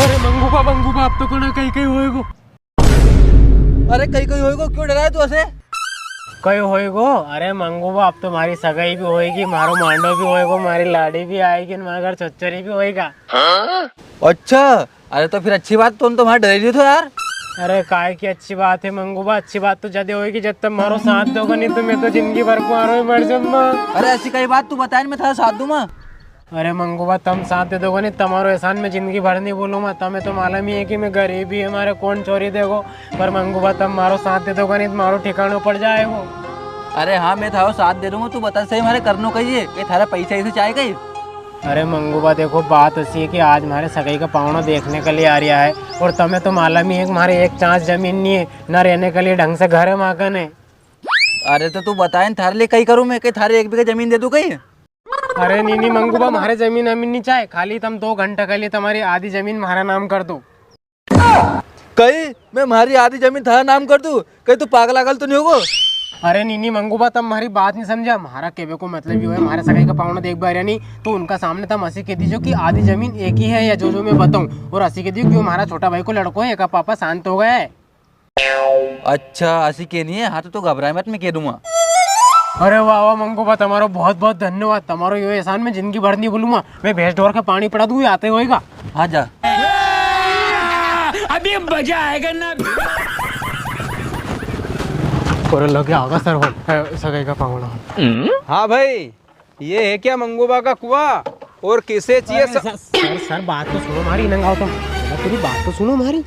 अरे मंगूबा अब तो कोना कहीं होएगो। अरे कहीं होएगो, क्यों डरा है तू ऐसे? कहीं होएगो? अरे मंगूबा अब तो हमारी सगाई भी होएगी, मारो मांडो भी होएगो, हमारी लाड़ी भी आएगी, हमारे घर चच्चरी भी होएगा। अच्छा, अरे तो फिर अच्छी बात, तुम तुम्हारे डरे नहीं थे यार। अरे काय की अच्छी बात है मंगूबा, अच्छी बात तो ज्यादा होएगी जब तक मारो साथ दोगे, नहीं तो मैं तो जिंदगी भर को मारो मर जाऊंगा। अरे ऐसी कई बात तू बताए, मैं तेरा साथ दूंगा। अरे मंगूबा तुम साथ दे दोगे नहीं, तुम्हारो एहसान में जिंदगी भर नहीं बोलूंगा। तुम्हें तो मालूम ही है कि मैं गरीब ही हमारे कौन चोरी देगो, पर मंगूबा तुम मारो साथ दे दोगे नहीं, तुम्हारो ठिकानों पड़ जाएगो। अरे हाँ, मैं थारो साथ दे दूंगा। तू बता सही, हमारे करनो कहिए ये थारा पैसा ऐसे चाहे गई। अरे मंगूबा देखो, बात ऐसी है कि आज हमारे सगाई का पावना देखने के लिए आ रहा है, और तुम्हें तो मालूम ही है हमारे एक चांस जमीन नहीं है, न रहने के लिए ढंग से घर है माकन है। अरे तो तू बताए थारे लिए कहीं करूँ मैं, कहीं थारे 1 बीघा जमीन दे दूं कहीं? अरे नहीं मंगूबा, हमारे जमीन अमीन नहीं चाहे, खाली तुम 2 घंटे के लिए तुम्हारी आधी जमीन हमारा नाम कर दो। कहीं मैं हमारी आधी जमीन थारा नाम कर दूं? कहीं तू पागल आगल तो नहीं होगो? अरे नहीं मंगूबा, तुम हमारी बात नहीं समझा। हमारा कहने को मतलब ये है, हमारे सगाई का पावना देख बार नहीं तो उनका सामने तुम ऐसे कह दीजिए कि आधी जमीन एक ही है, या जो मैं बताऊं, और ऐसे कह दीजिए कि हमारा छोटा भाई को लड़को है, एक पापा शांत हो गया है। अच्छा ऐसी के नहीं है? हाँ तो घबराए मत, मैं कह दूंगा। अरे वाह वाह मंगूबा, तुम्हारा बहुत बहुत धन्यवाद। तुम्हारा ये एहसान में जिंदगी भर नहीं भूलूंगा। मैं भैंस ढोर का पानी पड़ा दूं, आते होएगा। हाँ जा। अभी मजा आएगा ना। और लगे आगा सर हो सगाई का पावना। हाँ भाई, ये है क्या मंगूबा का कुआं? और किसे चाहिए सर बात तो सुनो हमारी, नंगाओ तुम, तेरी बात तो सुनो हमारी।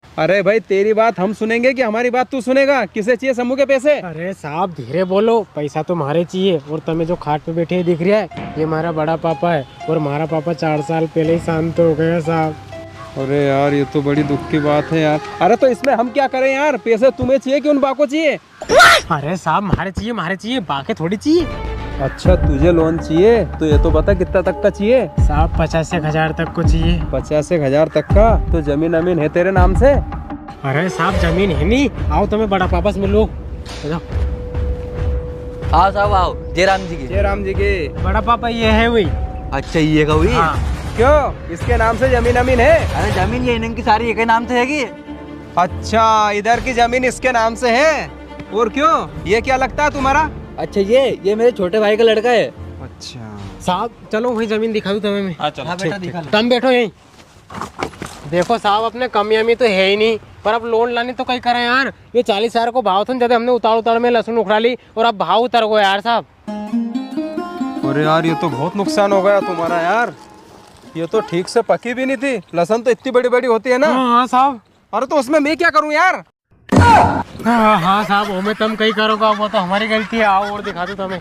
अरे भाई, तेरी बात हम सुनेंगे कि हमारी बात तू सुनेगा? किसे चाहिए समूह के पैसे? अरे साहब धीरे बोलो, पैसा तो हमारे चाहिए। और तुम्हें जो खाट पे बैठे दिख रहा है, ये हमारा बड़ा पापा है, और हमारा पापा 4 साल पहले ही शांत हो गया साहब। अरे यार, ये तो बड़ी दुख की बात है यार। अरे तो इसमें हम क्या करें यार? पैसे तुम्हें चाहिए कि उन बाको चाहिए? अरे साहब हमारे चाहिए, बाकी थोड़ी चाहिए। अच्छा, तुझे लोन चाहिए तो ये तो बता कितना तक का चाहिए? साहब 50,000 तक को चाहिए। 50,000 तक का? तो जमीन अमीन है तेरे नाम से? अरे साहब जमीन है नहीं, आओ तुम्हें बड़ा पापा से मिलो। हाँ साहब आओ। जय राम जी की। जय राम जी की। बड़ा पापा ये है वही। अच्छा ये का हुई? हाँ। क्यों, इसके नाम से जमीन अमीन है? अरे जमीन ये इनकी सारी एक ही नाम से है। अच्छा, इधर की जमीन इसके नाम से है? और क्यों, ये क्या लगता है तुम्हारा? अच्छा ये मेरे छोटे भाई का लड़का है। अच्छा साहब चलो वही जमीन दिखा दूं तुम्हें मैं। हाँ चलो। हाँ बेटा दिखा लो। तुम बैठो यहीं। देखो साहब अपने कमी तो है ही नहीं, पर अब लोन लाने तो कहीं करें यार। ये 40,000 को भाव था, जब हमने उतार में लहसुन उखड़ा ली, और अब भाव उतर गो यार साहब। अरे यार, ये तो बहुत नुकसान हो गया तुम्हारा यार। ये तो ठीक से पकी भी नहीं थी। लहसुन तो इतनी बड़ी बड़ी होती है ना। हाँ साहब। अरे तो उसमें मैं क्या करूं यार? हाँ साहब, वो में तुम कहीं करोगा, वो तो हमारी गलती है। आओ और दिखा दूं तुम्हें।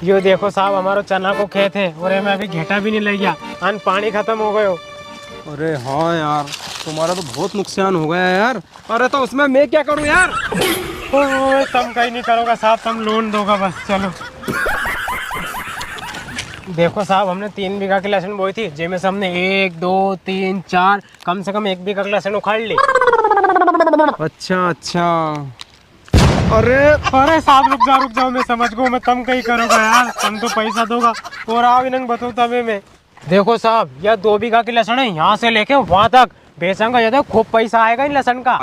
यो देखो साहब, हमारा चना को खेत है, और हमें अभी घेटा भी नहीं लग गया, अन पानी खत्म हो गयो। अरे हाँ यार, तुम्हारा तो बहुत नुकसान हो गया यार। अरे तो उसमें मैं क्या करूं यार? तुम कहीं नहीं करोगा साहब, तुम लोन दोगा बस। चलो देखो साहब, हमने 3 बीघा की लहसुन बोई थी, जिसमें से हमने 1 2 3 4 कम से कम 1 बीघा की लहसुन उखाड़ ली। अच्छा। अरे साहब रुक जाओ, मैं समझ गो, मैं तुम कहीं करोगा यार, तुम तो पैसा दोगा। और आओ इन्हें बताओ तभी मैं। देखो साहब, यह 2 बीघा की लहसुन है, यहाँ से लेके वहाँ तक बेचूंगा, ये खूब पैसा आएगा इन लहसुन का।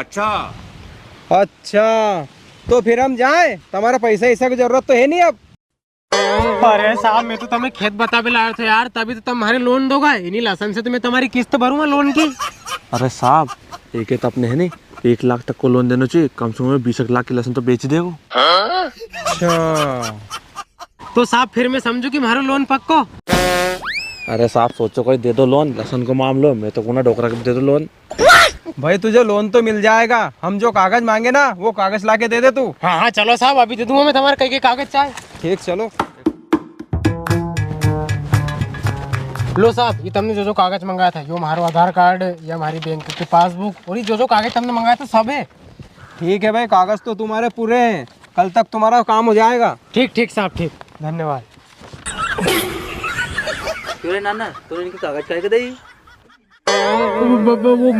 अच्छा, तो फिर हम जाएं? तुम्हारा पैसा ऐसा की जरूरत तो है नहीं अब। अरे साहब, मैं तो तुम्हें खेत बता भी लाया था यार, तभी तो तुम्हारे लोन दोगा। इन्हीं लहसुन से तो मैं तुम्हारी किस्त भरूंगा लोन की। अरे साहब, एक तो अपने है नहीं, 1 लाख तक को लोन देना चाहिए, कम से कम 20 लाख की लहसुन तो बेच देगो। अच्छा, तो साहब फिर मैं समझू कि हमारा लोन पक्को। अरे साहब सोचो कोई दे दो लोन, लहसुन को मामलो मैं तो कोना डोकरा के दे दो लोन। भाई तुझे लोन तो मिल जाएगा, हम जो कागज मांगे ना वो कागज लाके दे दे तू। हाँ चलो साहब, अभी दे दूंगा मैं तुम्हारे कई के कागज चाहे। ठीक, चलो। लो साहब, ये तुमने जो कागज मंगाया था, यो हमारा आधार कार्ड या हमारी बैंक की पासबुक, और ये जो कागज तुमने मंगाया था सब है। ठीक है भाई, कागज तो तुम्हारे पूरे हैं, कल तक तुम्हारा काम हो जाएगा। ठीक साहब, ठीक, धन्यवाद। क्यों रे नाना, तूने इनके कागज काहे के दई? वो मंगू बाबू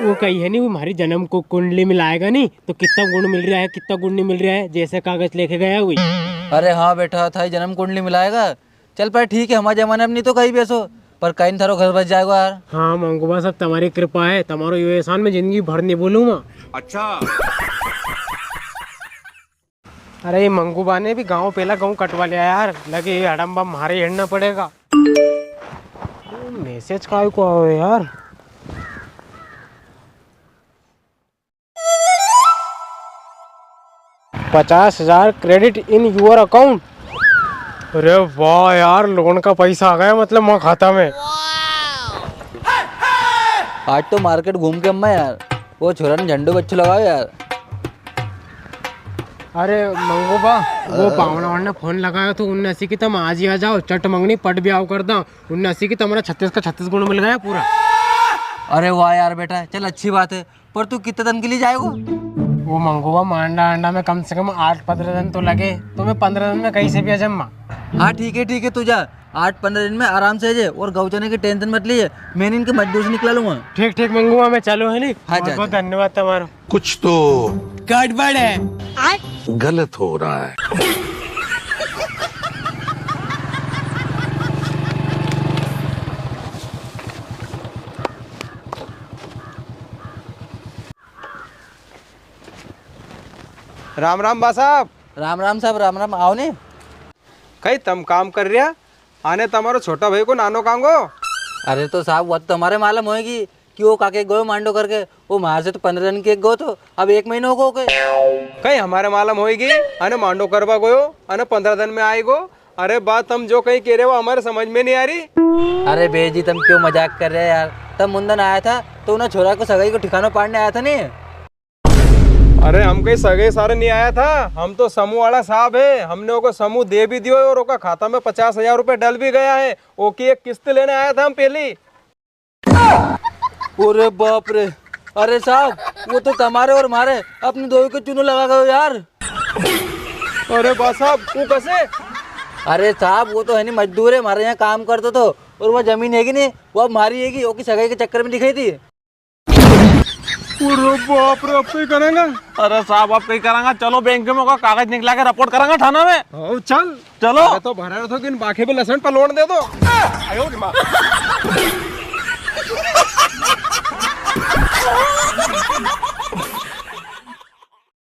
वो कही है नहीं, वो हमारी जन्म को कुंडली में लाएगा नहीं तो कितना गुण मिल रहा है, कितना गुण नहीं मिल रहा है, जैसे कागज लेके गया हुई। अरे हाँ बेटा, था जन्म कुंडली मिलाएगा चल पर ठीक है, हमारे जमाने में नहीं तो कहीं भी ऐसो, पर कहीं थारो घर बच जाएगा यार। हाँ मंगूबा सब तुम्हारी कृपा है, तुम्हारो ये एहसान में जिंदगी भर नहीं भूलूंगा। अच्छा। अरे ये मंगूबा ने भी गाँव पहला गाँव कटवा लिया यार, लगे ये हड़म्बा मारे हेड़ना पड़ेगा। मैसेज का को आओ यार। $50,000 क्रेडिट इन यूर अकाउंट। अरे वाह यार, लोन का पैसा आ गया मतलब माँ खाता में। आज तो मार्केट घूम के अम्मा यार, वो छोरा ने झंडू बच्चू लगाओ यार। अरे मंगूबा, वो पावना ने फोन लगाया तो 79 की तुम आज ही आ जाओ, चट मंगनी पट भी आओ कर दा। 79 की तुम्हारा 36 का 36 गुण मिल गया पूरा। अरे वाह यार बेटा, चल अच्छी बात है, पर तू कितने दिन के लिए जाएगा? वो मंगूबा मांडा अंडा में कम से कम 8-15 दिन तो लगे, तुम्हें 15 दिन में कहीं से भी अजम्मा। हाँ ठीक है तू जा, 8-15 दिन में आराम से जाए और गौ चने की टेंशन मत लीजिए, मैंने इनके मजदूर से निकला लूंगा। ठीक मंगूबा, मैं चलो है नहीं। हाँ, बहुत जा, बहुत जा। धन्यवाद तुम्हारा। कुछ तो गड़बड़ है। गलत हो रहा है। राम राम बा साहब। राम राम साहब, राम राम। आओ ने। कई तम काम कर रिया आने तुम्हारो छोटा भाई को नानो कांगो। अरे तो साहब वो तो हमारे मालूम होगी कि वो काके गयो मांडो करके, वो मार से तो 15 दिन के एक गो तो अब 1 महीने हो गए। कहीं हमारे मालूम होगी अने मांडो करवा गयो अने 15 दिन में आएगो। अरे बात हम जो कहीं कह रहे हो हमारे समझ में नहीं आ रही। अरे बे जी तुम क्यों मजाक कर रहे हैं यार, तब मुंडन आया था तो उन्हें छोरा को सगाई को ठिकाना पाड़ने आया था नहीं। अरे हम कहीं सगे सारे नहीं आया था, हम तो समूह वाला साहब है, हमने ओको समूह दे भी दियो और ओका खाता में 50,000 रुपए डल भी गया है। ओकी एक किस्त लेने आया था हम पहली। अरे बाप रे, अरे साहब वो तो तुम्हारे और मारे अपने दो को चुनो लगा गए यार। अरे बा साहब तू कैसे? अरे साहब वो तो है नहीं, मजदूर है, हमारे यहाँ काम करते तो, और वो जमीन है कि नहीं वो अब हमारी है कि वो की सगाई के चक्कर में दिखाई थी। अरे बाप रे, अब कहीं करेंगे? अरे साहब आप कहीं करांगा, चलो बैंक में का कागज निकला के रिपोर्ट करांगा थाना में। हाँ चल चलो। अरे तो भरा तो कि बाकी भी लसन पर लोन दे दो। आयो दिमाग।